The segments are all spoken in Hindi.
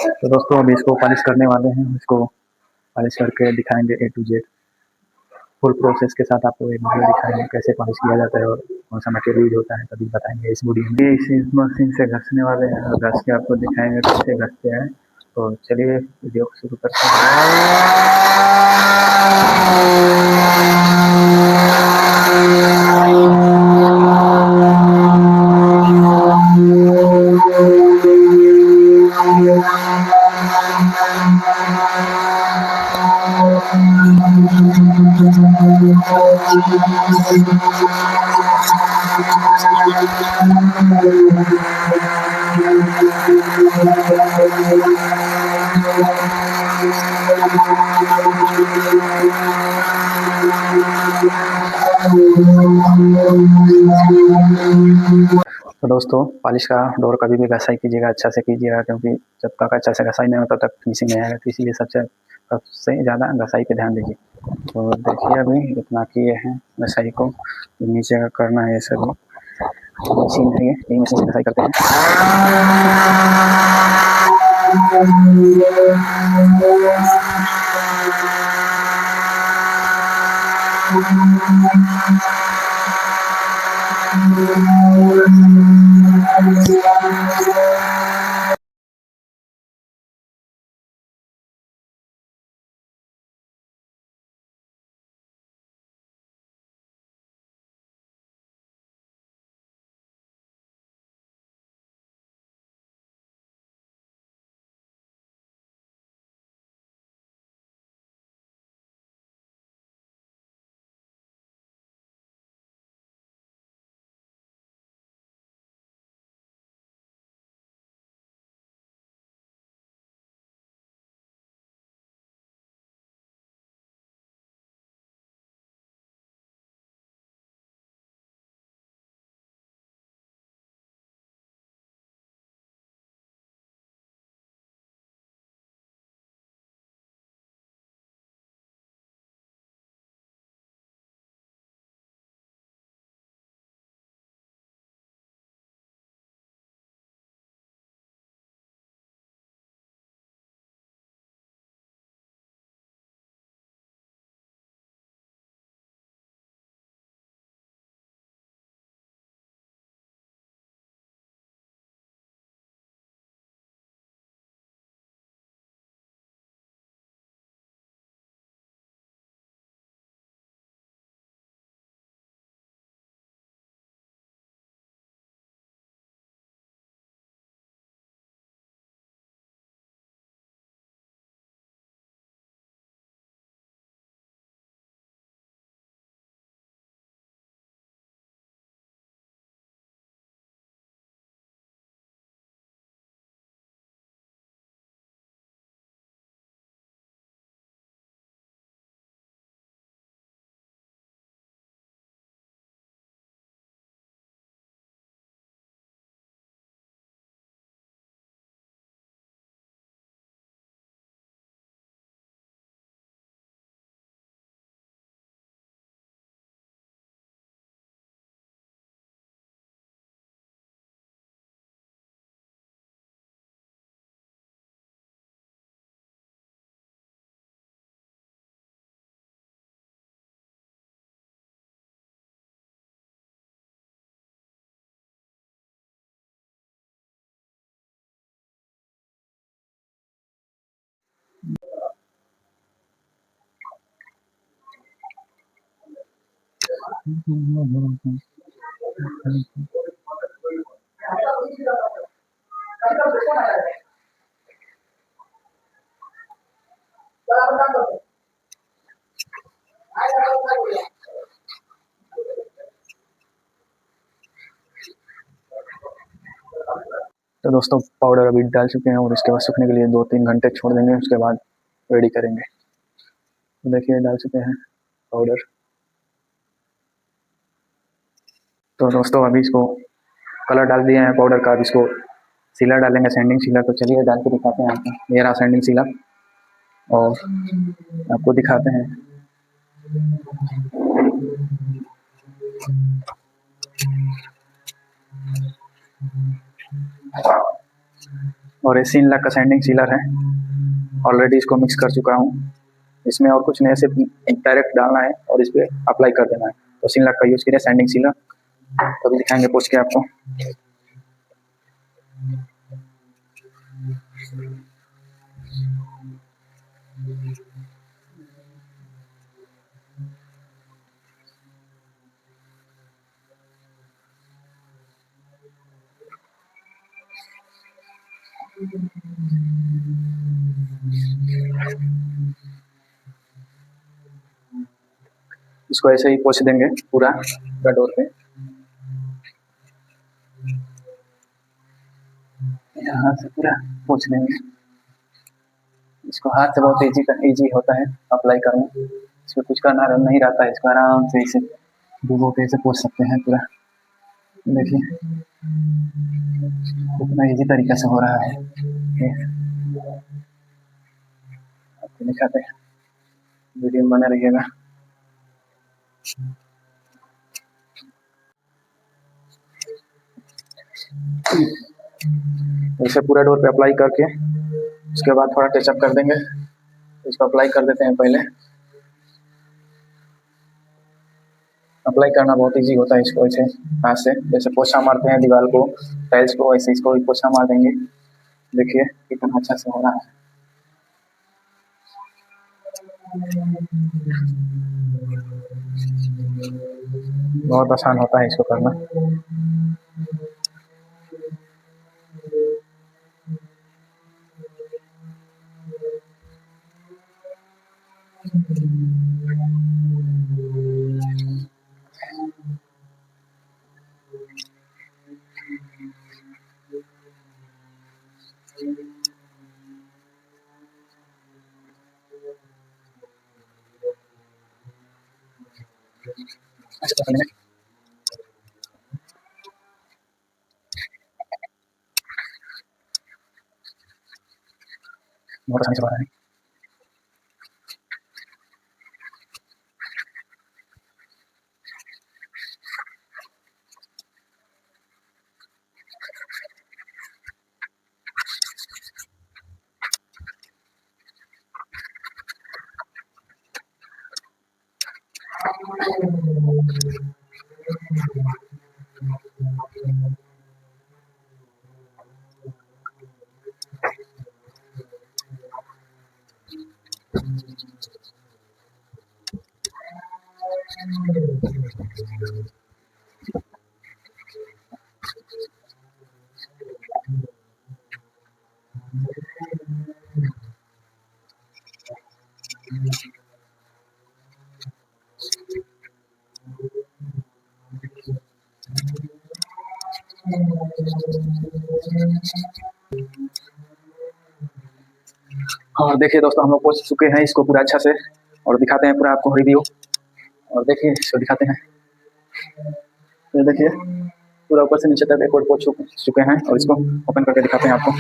तो दोस्तों अभी इसको पॉलिश करने वाले हैं, इसको पॉलिश करके दिखाएंगे A to Z full process के साथ आपको एक वीडियो दिखाएंगे कैसे पॉलिश किया जाता है और कौन सा मटेरियल यूज होता है, तभी बताएंगे इस वीडियो में। इसी मशीन से घसने वाले हैं और घस के आपको दिखाएंगे कैसे घसते हैं। तो चलिए वीडियो को शुरू करते तो दोस्तों पॉलिश का डोर कभी भी घसाई कीजिएगा, अच्छा से कीजिएगा, क्योंकि जब तक अच्छा से घसाई नहीं होता तब तक फिनिशिंग नहीं आएगा। तो इसीलिए सबसे ज़्यादा घसाई पे ध्यान दीजिए। तो देखिए अभी इतना किए हैं घसाई को, नीचे का करना है। ये सभी मशीन है, यही मशीन से घसाई करते हैं। तो दोस्तों पाउडर अभी डाल चुके हैं और इसके बाद सूखने के लिए 2-3 घंटे छोड़ देंगे, उसके बाद रेडी करेंगे। तो देखिए डाल चुके हैं पाउडर। तो दोस्तों अभी इसको कलर डाल दिए हैं पाउडर का, अभी इसको सीलर डालेंगे, सैंडिंग सीलर। तो चलिए डाल के दिखाते हैं आपको। ये रहा सैंडिंग सीलर और आपको दिखाते हैं। और ये सीन लक का सैंडिंग सीलर है, ऑलरेडी इसको मिक्स कर चुका हूँ। इसमें और कुछ नहीं, सिर्फ डायरेक्ट डालना है और इस पर अप्लाई कर देना है। तो सीन लक का यूज़ किया सैंडिंग सीलर, तभी दिखाएंगे पोस्ट के आपको। इसको ऐसे ही पोंछ देंगे पूरा डोर पे, यहाँ से पूरा पोंछ देंगे। इसको हाथ से बहुत इजी होता है अप्लाई करना, इसमें कुछ करना नहीं रहता है। इसको आराम से इसे डुबो के ऐसे पोंछ सकते हैं पूरा। देखिए कितना इजी तरीके से हो रहा है। आपको दिखाते हैं, वीडियो में बने रहिएगा। इसे पूरा डोर पे अप्लाई करके उसके बाद थोड़ा टचअप कर देंगे। इसको अप्लाई कर देते हैं। पहले अप्लाई करना बहुत इजी होता है, इसको ऐसे हाथ से जैसे पोछा मारते हैं दीवार को, टाइल्स को, ऐसे इसको भी पोछा मार देंगे। देखिए कितना अच्छा से हो रहा है। बहुत आसान होता है इसको करना। बहुत आसानी से हो रहा है। और देखिए दोस्तों, हम लोग पहुंच चुके हैं इसको पूरा अच्छा से, और दिखाते हैं पूरा आपको रिव्यू। और देखिए इसको दिखाते हैं, ये देखिए पूरा ऊपर से नीचे तक एक और पहुंच चुके हैं। और इसको ओपन करके दिखाते हैं आपको।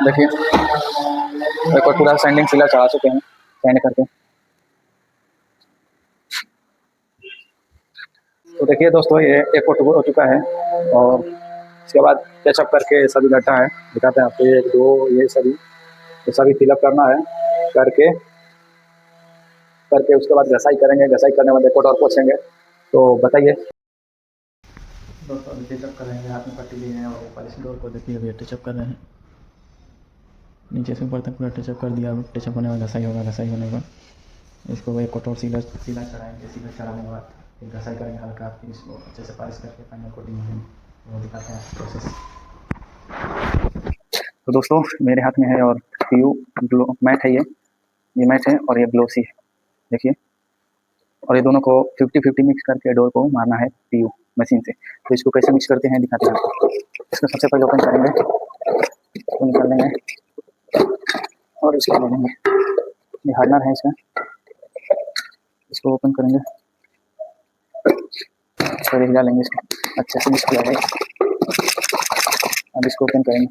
देखिए एक और पूरा सैंडिंग सीलर चढ़ा चुके हैं सैंड करके। तो देखिए दोस्तों, ये एक और हो चुका है। और इसके बाद टचअप करके सभी गड्ढा है, दिखाते हैं आपको। 1 2 ये सभी फिलअप करना है। करके उसके बाद घसाई करेंगे। घसाई करने में कोट और पोछेंगे। तो बताइए दोस्तों, अभी टचअप कर रहे हैं, हाथ में पट्टी लिए हैं और ऊपर इस डोर को देखिए अभी टचअप कर रहे हैं। नीचे से ऊपर तक पूरा टचअप कर दिया। टचअप होने में घसाई होगा। घसाई होने के बाद इसको एक कोट और सीलर चढ़ाएंगे। सीलर चढ़ाने के बाद फिर घसाई करेंगे हल्का, फिर इसको अच्छे से पॉलिश करके फाइनल कोटिंग होगी। वो दिखाते हैं प्रोसेस। तो दोस्तों मेरे हाथ में है और PU ग्लो मैट है। ये मैट है और ये ग्लोसी है, देखिए। और ये दोनों को 50-50 मिक्स करके डोर को मारना है PU मशीन से। तो इसको कैसे मिक्स करते हैं दिखाते हैं आपको। इसको सबसे पहले ओपन करेंगे, इसको निकाल लेंगे और इसको ले लेंगे। ये हार्डनर है इसका, इसको ओपन करेंगे, इसको हिला लेंगे, इसको अच्छे से मिक्स किया जाए। अब इसको ओपन करेंगे।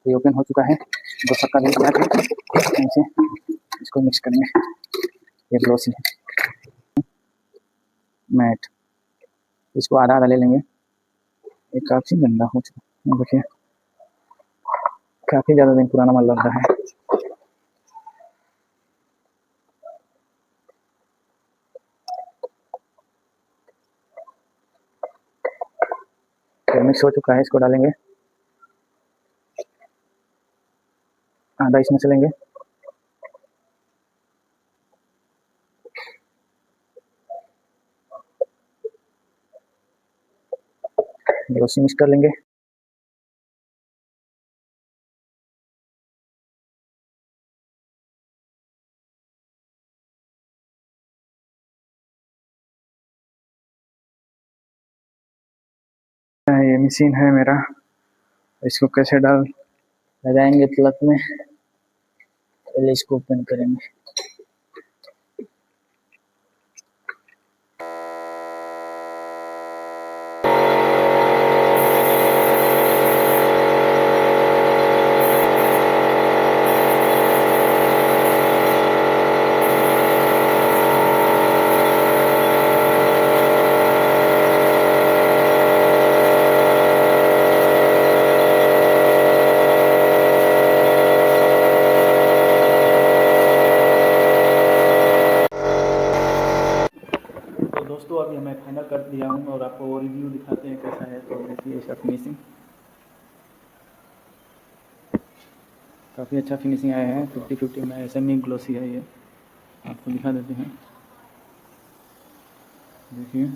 ये ओपन हो चुका है। दो सबका भी लगा के ऐसे इसको मिक्स करेंगे। ये ग्लोसी है मैट, इसको आधा आधा ले लेंगे। ये काफ़ी गंदा हो चुका है, देखिए काफ़ी ज़्यादा दिन पुराना माल लग रहा है। तो मिक्स हो चुका है, इसको डालेंगे। आधा इसमें से लेंगे। उसी मिक्स कर लेंगे। ये मशीन है मेरा, इसको कैसे लगाएंगे प्लग में, पहले इसको ओपन करेंगे। तो दोस्तों अभी मैं फाइनल कर दिया हूँ और आपको रिव्यू दिखाते हैं कैसा है। तो देखिए इसका फिनिशिंग काफ़ी अच्छा फिनिशिंग आया है। 50-50 में सेमी ग्लोसी है। ये आपको दिखा देते हैं, देखिए।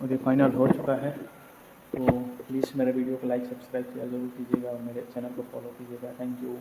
और ये फाइनल हो चुका है। तो प्लीज़ मेरे वीडियो को लाइक सब्सक्राइब किया जरूर कीजिएगा और मेरे चैनल को फॉलो कीजिएगा। Thank you.